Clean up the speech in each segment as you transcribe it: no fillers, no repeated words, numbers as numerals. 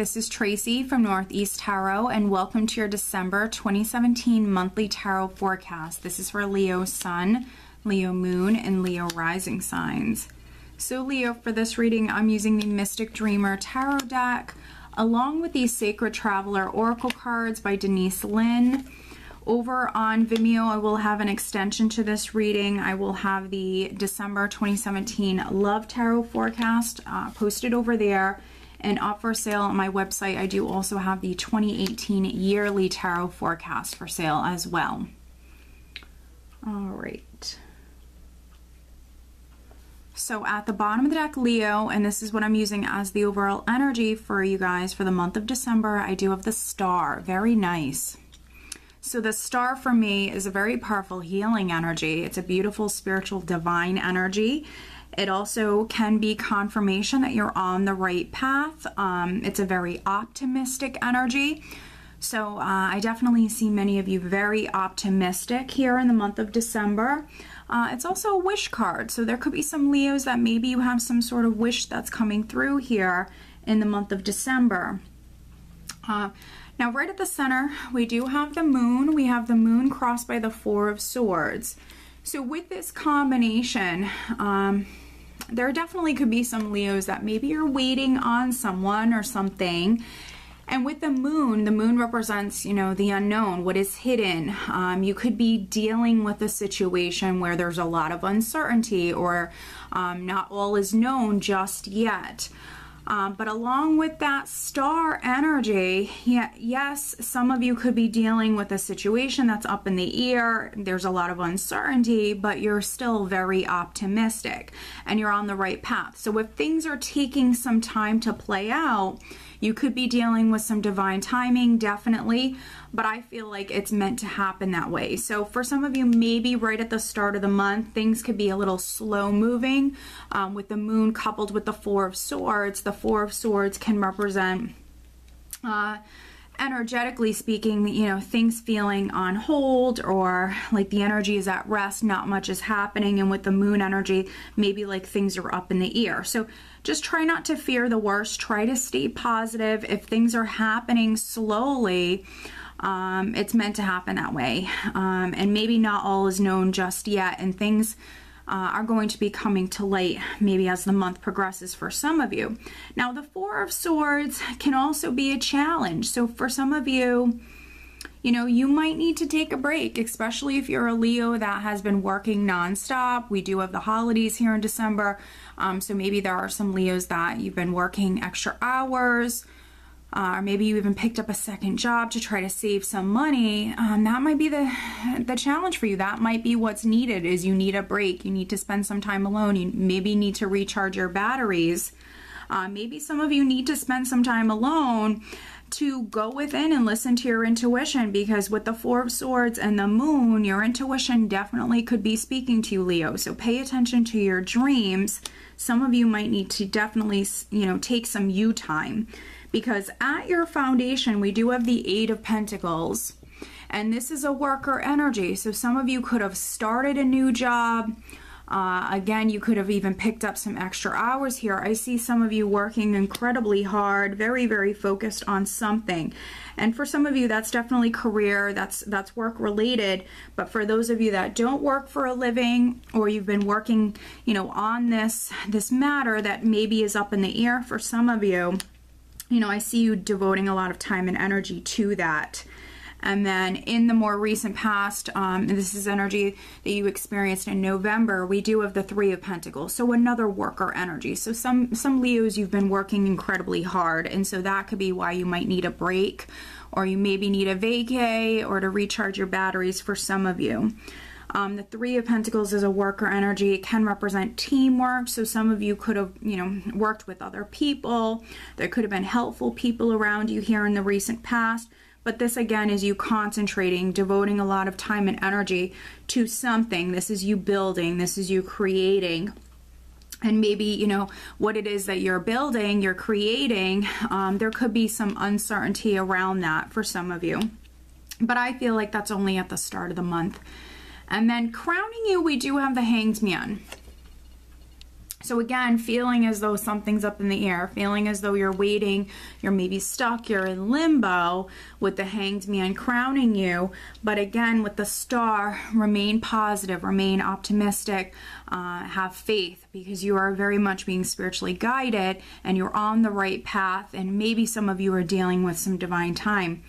this is Tracy from Northeast Tarot, and welcome to your December 2017 monthly tarot forecast. This is for Leo Sun, Leo Moon, and Leo Rising signs. So Leo, for this reading, I'm using the Mystic Dreamer Tarot deck, along with the Sacred Traveler Oracle cards by Denise Linn. Over on Vimeo, I will have an extension to this reading. I will have the December 2017 Love Tarot forecast posted over there. And up for sale on my website, I do also have the 2018 yearly tarot forecast for sale as well. All right. So at the bottom of the deck, Leo, and this is what I'm using as the overall energy for you guys for the month of December, I do have the Star. Very nice. So the Star for me is a very powerful healing energy. It's a beautiful spiritual divine energy. It also can be confirmation that you're on the right path. It's a very optimistic energy. So I definitely see many of you very optimistic here in the month of December. It's also a wish card. So there could be some Leos that maybe you have some sort of wish that's coming through here in the month of December. Now right at the center, we do have the Moon. We have the Moon crossed by the Four of Swords. So with this combination, there definitely could be some Leos that maybe you're waiting on someone or something. And with the Moon represents, you know, the unknown, what is hidden. You could be dealing with a situation where there's a lot of uncertainty, or not all is known just yet. But along with that Star energy, yes, some of you could be dealing with a situation that's up in the air. There's a lot of uncertainty, but you're still very optimistic and you're on the right path. So if things are taking some time to play out, you could be dealing with some divine timing, definitely, but I feel like it's meant to happen that way. So for some of you, maybe right at the start of the month, things could be a little slow moving. With the Moon coupled with the Four of Swords, the Four of Swords can represent, energetically speaking, you know, things feeling on hold, or like the energy is at rest, not much is happening. And with the Moon energy, maybe like things are up in the air. So just try not to fear the worst. Try to stay positive. If things are happening slowly, it's meant to happen that way. And maybe not all is known just yet, and things are going to be coming to light maybe as the month progresses for some of you. Now the Four of Swords can also be a challenge. So for some of you, you know, you might need to take a break, especially if you're a Leo that has been working nonstop. We do have the holidays here in December. So maybe there are some Leos that you've been working extra hours, or maybe you even picked up a second job to try to save some money. That might be the challenge for you. That might be what's needed, is you need a break. You need to spend some time alone. You maybe need to recharge your batteries. Maybe some of you need to spend some time alone to go within and listen to your intuition, because with the Four of Swords and the Moon, your intuition definitely could be speaking to you, Leo. So pay attention to your dreams. Some of you might need to definitely, you know, take some you time, because at your foundation, we do have the Eight of Pentacles, and this is a worker energy. So some of you could have started a new job. Again, you could have even picked up some extra hours here. I see some of you working incredibly hard, very, very focused on something. And for some of you, that's definitely career, that's work related. But for those of you that don't work for a living, or you've been working, you know, on this matter that maybe is up in the air for some of you, you know, I see you devoting a lot of time and energy to that. And then in the more recent past, and this is energy that you experienced in November, we do have the Three of Pentacles, so another worker energy. So some Leos, you've been working incredibly hard, and so that could be why you might need a break, or you maybe need a vacay, or to recharge your batteries for some of you. The Three of Pentacles is a worker energy. It can represent teamwork. So some of you could have, you know, worked with other people. There could have been helpful people around you here in the recent past. But this again is you concentrating, devoting a lot of time and energy to something. This is you building, this is you creating. And maybe, you know, what it is that you're building, you're creating, there could be some uncertainty around that for some of you. But I feel like that's only at the start of the month. And then crowning you, we do have the Hanged Man. So again, feeling as though something's up in the air, feeling as though you're waiting, you're maybe stuck, you're in limbo with the Hanged Man crowning you. But again, with the Star, remain positive, remain optimistic, have faith, because you are very much being spiritually guided and you're on the right path, and maybe some of you are dealing with some divine time.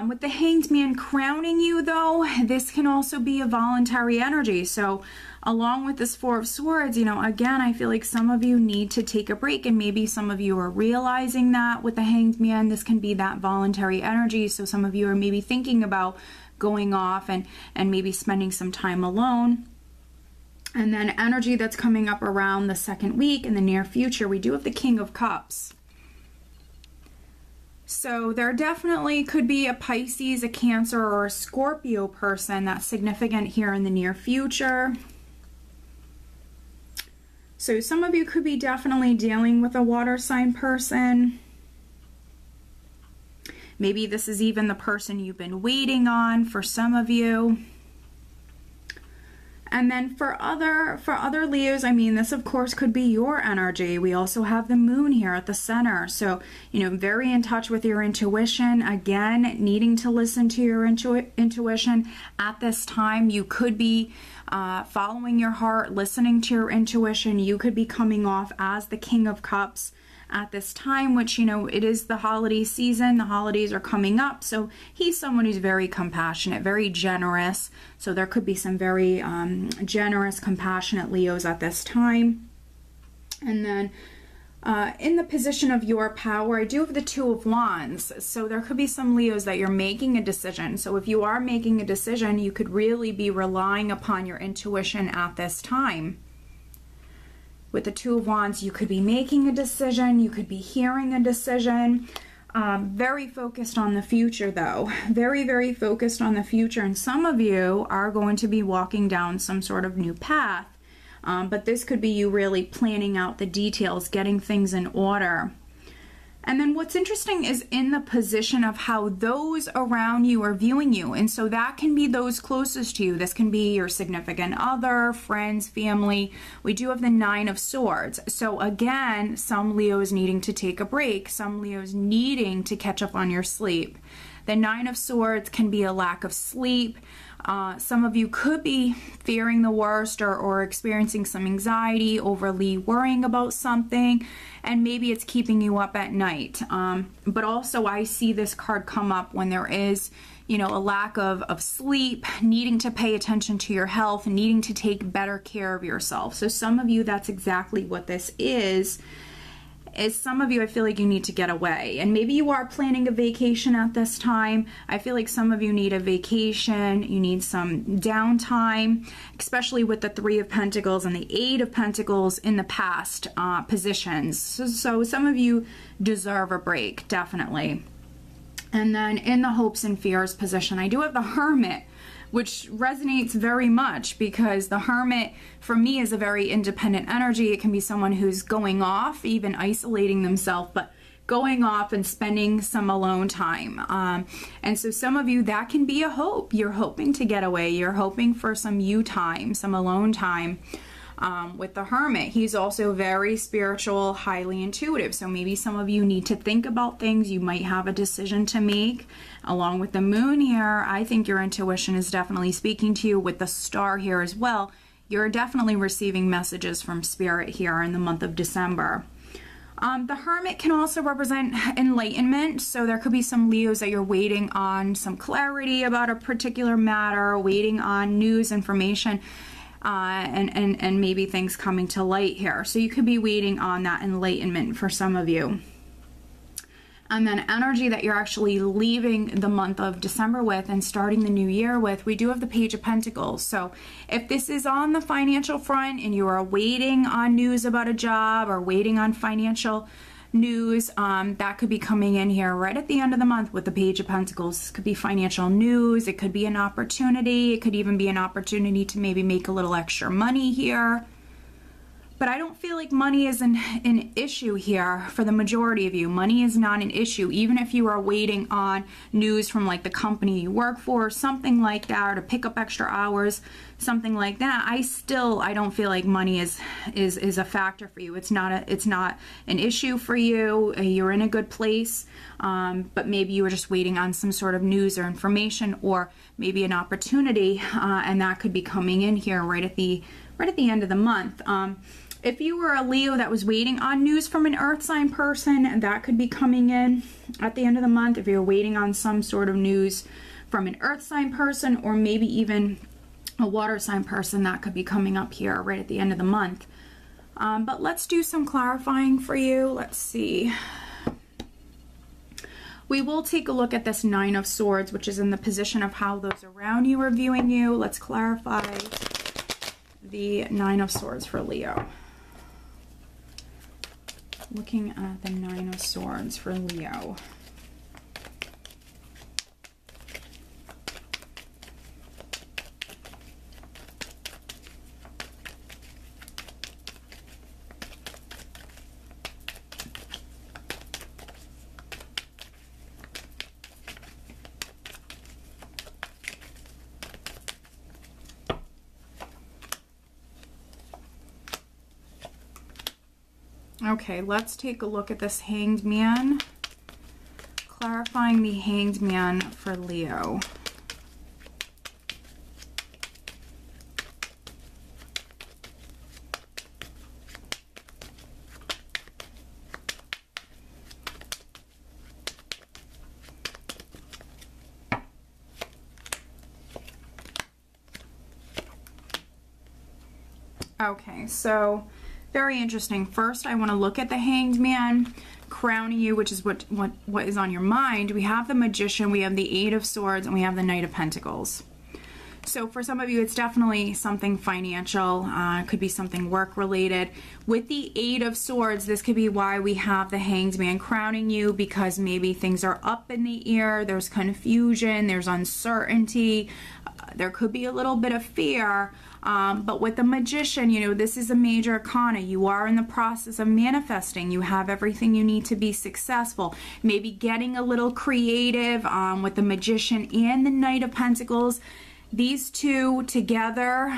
With the Hanged Man crowning you, though, this can also be a voluntary energy. So along with this Four of Swords, you know, again, I feel like some of you need to take a break, and maybe some of you are realizing that with the Hanged Man, this can be that voluntary energy. So some of you are maybe thinking about going off and maybe spending some time alone. And then energy that's coming up around the second week in the near future, we do have the King of Cups. So there definitely could be a Pisces, a Cancer, or a Scorpio person that's significant here in the near future. So some of you could be definitely dealing with a water sign person. Maybe this is even the person you've been waiting on for some of you. And then for other Leos, I mean, this of course could be your energy. We also have the Moon here at the center. So, you know, very in touch with your intuition. Again, needing to listen to your intuition at this time. You could be following your heart, listening to your intuition. You could be coming off as the King of Cups at this time, which, you know, it is the holiday season. The holidays are coming up. So he's someone who's very compassionate, very generous. So there could be some very generous, compassionate Leos at this time. And then in the position of your power, I do have the Two of Wands. So there could be some Leos that you're making a decision. So if you are making a decision, you could really be relying upon your intuition at this time. With the Two of Wands, you could be making a decision, you could be hearing a decision. Very focused on the future, though. Very, very focused on the future. And some of you are going to be walking down some sort of new path. But this could be you really planning out the details, getting things in order. And then what's interesting is in the position of how those around you are viewing you. And so that can be those closest to you. This can be your significant other, friends, family. We do have the Nine of Swords. So again, some Leos needing to take a break, some Leos needing to catch up on your sleep. The Nine of Swords can be a lack of sleep. Some of you could be fearing the worst or experiencing some anxiety, overly worrying about something, and maybe it's keeping you up at night. But also I see this card come up when there is, you know, a lack of sleep, needing to pay attention to your health, needing to take better care of yourself. So some of you, that's exactly what this is some of you, I feel like you need to get away. And maybe you are planning a vacation at this time. I feel like some of you need a vacation. You need some downtime, especially with the Three of Pentacles and the Eight of Pentacles in the past positions. So some of you deserve a break, definitely. And then in the hopes and fears position, I do have the Hermit, which resonates very much because the Hermit for me is a very independent energy. It can be someone who's going off, even isolating themselves, but going off and spending some alone time. And so some of you, that can be a hope. You're hoping to get away. You're hoping for some you time, some alone time. With the Hermit, he's also very spiritual, highly intuitive. So maybe some of you need to think about things. You might have a decision to make. Along with the Moon here, I think your intuition is definitely speaking to you. With the Star here as well, you're definitely receiving messages from Spirit here in the month of December. The Hermit can also represent enlightenment. So there could be some Leos that you're waiting on some clarity about a particular matter, waiting on news, information. And maybe things coming to light here. So you could be waiting on that enlightenment for some of you. And then energy that you're actually leaving the month of December with and starting the new year with, we do have the Page of Pentacles. So if this is on the financial front and you are waiting on news about a job or waiting on financial news, that could be coming in here right at the end of the month with the Page of Pentacles. This could be financial news. It could be an opportunity. It could even be an opportunity to maybe make a little extra money here. But I don't feel like money is an issue here for the majority of you. Money is not an issue, even if you are waiting on news from like the company you work for, or something like that, or to pick up extra hours, something like that. I don't feel like money is a factor for you. It's not an issue for you. You're in a good place, but maybe you were just waiting on some sort of news or information, or maybe an opportunity, and that could be coming in here right at the end of the month. If you were a Leo that was waiting on news from an earth sign person, that could be coming in at the end of the month. If you're waiting on some sort of news from an earth sign person, or maybe even a water sign person, that could be coming up here right at the end of the month. But let's do some clarifying for you. Let's see. We will take a look at this Nine of Swords, which is in the position of how those around you are viewing you. Let's clarify the Nine of Swords for Leo. Looking at the Nine of Swords for Leo. Okay, let's take a look at this Hanged Man. Clarifying the Hanged Man for Leo. Okay, so very interesting. First, I want to look at the Hanged Man crowning you, which is what is on your mind. We have the Magician, we have the Eight of Swords, and we have the Knight of Pentacles. So for some of you, it's definitely something financial. It could be something work related. With the Eight of Swords, this could be why we have the Hanged Man crowning you, because maybe things are up in the air, there's confusion, there's uncertainty, there could be a little bit of fear. But with the Magician, you know, this is a major arcana. You are in the process of manifesting. You have everything you need to be successful. Maybe getting a little creative with the Magician and the Knight of Pentacles. These two together,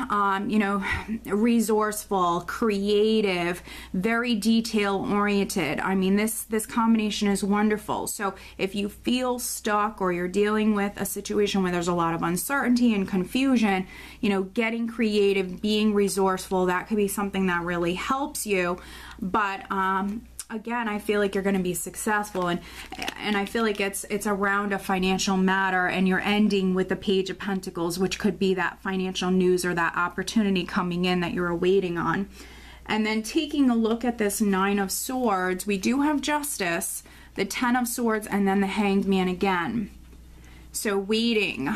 you know, resourceful, creative, very detail-oriented. I mean, this combination is wonderful. So if you feel stuck, or you're dealing with a situation where there's a lot of uncertainty and confusion, you know, getting creative, being resourceful, that could be something that really helps you. But again, I feel like you're going to be successful, and I feel like it's around a financial matter, and you're ending with the Page of Pentacles, which could be that financial news or that opportunity coming in that you're waiting on. And then taking a look at this Nine of Swords, we do have Justice, the Ten of Swords, and then the Hanged Man again. So waiting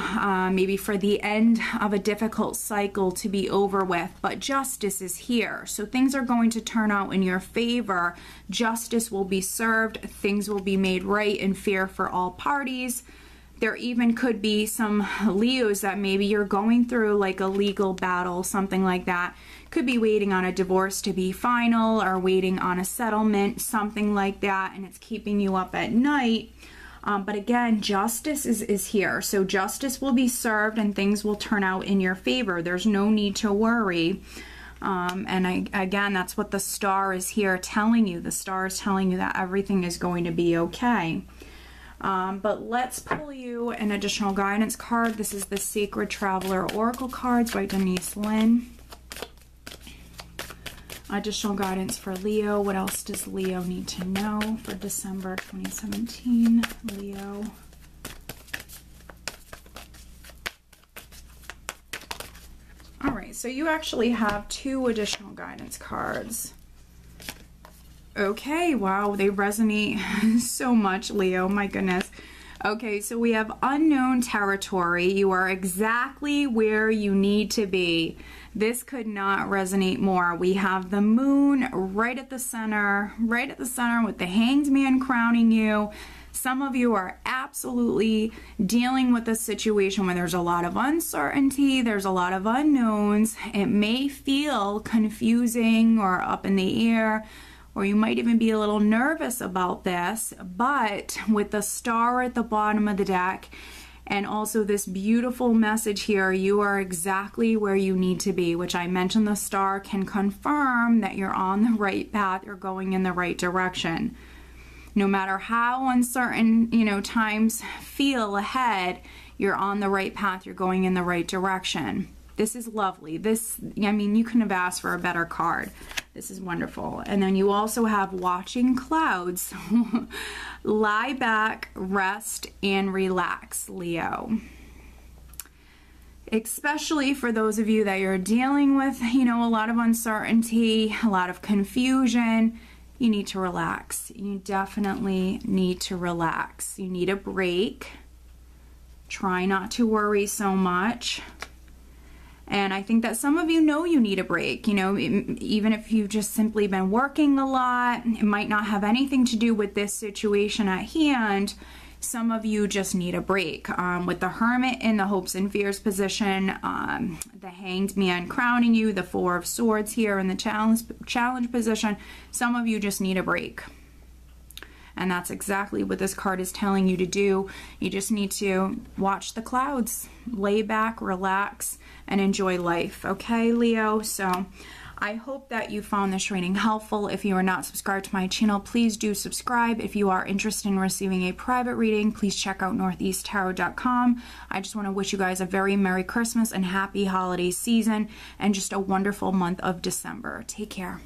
maybe for the end of a difficult cycle to be over with, but justice is here. So things are going to turn out in your favor. Justice will be served. Things will be made right and fair for all parties. There even could be some Leos that maybe you're going through like a legal battle, something like that. Could be waiting on a divorce to be final, or waiting on a settlement, something like that, and it's keeping you up at night. But again, justice is here. So justice will be served, and things will turn out in your favor. There's no need to worry. Again, that's what the Star is here telling you. The Star is telling you that everything is going to be okay. But let's pull you an additional guidance card. This is the Sacred Traveler Oracle cards by Denise Lynn. Additional guidance for Leo. What else does Leo need to know for December 2017? Leo. All right, so you actually have two additional guidance cards. Okay, wow, they resonate so much, Leo, my goodness. Okay, so we have unknown territory. You are exactly where you need to be. This could not resonate more. We have the moon right at the center with the Hanged Man crowning you. Some of you are absolutely dealing with a situation where there's a lot of uncertainty, there's a lot of unknowns. It may feel confusing or up in the air, or you might even be a little nervous about this, but with the star at the bottom of the deck and also this beautiful message here, you are exactly where you need to be, which I mentioned the star can confirm that you're on the right path, you're going in the right direction. No matter how uncertain, times feel ahead, you're on the right path, you're going in the right direction. This is lovely. You couldn't have asked for a better card. This is wonderful. And then you also have watching clouds. Lie back, rest, and relax, Leo. Especially for those of you that you're dealing with, a lot of uncertainty, a lot of confusion. You need to relax. You definitely need to relax. You need a break. Try not to worry so much. And I think that some of you know you need a break, even if you've just simply been working a lot. It might not have anything to do with this situation at hand. Some of you just need a break. With the Hermit in the hopes and fears position, the Hanged Man crowning you, the Four of Swords here in the challenge position, some of you just need a break. And that's exactly what this card is telling you to do. You just need to watch the clouds, lay back, relax, and enjoy life. Okay, Leo? So I hope that you found this reading helpful. If you are not subscribed to my channel, please do subscribe. If you are interested in receiving a private reading, please check out northeasttarot.com. I just want to wish you guys a very Merry Christmas and happy holiday season and just a wonderful month of December. Take care.